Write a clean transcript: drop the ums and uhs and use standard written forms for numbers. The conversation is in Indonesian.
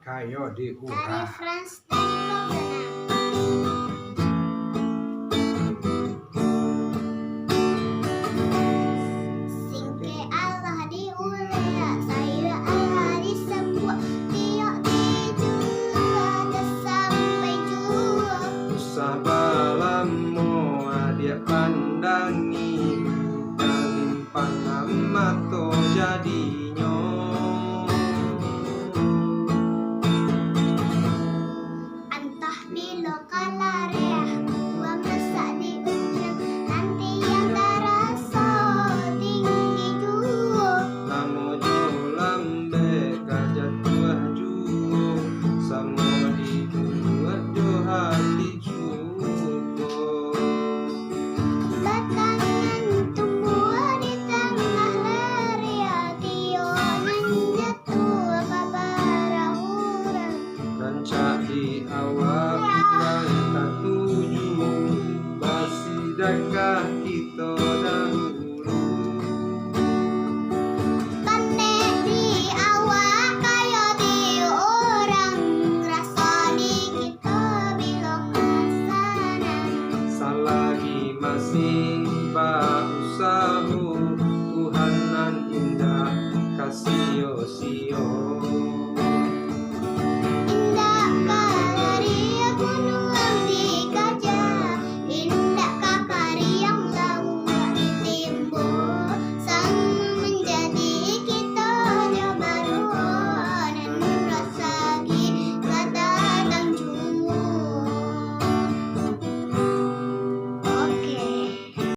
kayo diurang. Dari Frans dari Kogana. Singke Allah diulea, saya Allah disebut, tiok dijual sampai jua. Usah balamu adia pandangi, dalimpan amato jadinya. Antah di lokal area, gua masak di ujung, nanti yang terasa tinggi jua. Lamo jo lambe kajat tuah juo, samo di buat jo hati jugo. Batangan tumbuh di tengah leria, tionan jatuh kabar orang. Rancak di awal bulan ketujuh, masih dekat kita dahulu. Pandai di awak kaya di orang, rasa di kita bilang sana. Salagi masih usahu, Tuhanan indah kasih sio.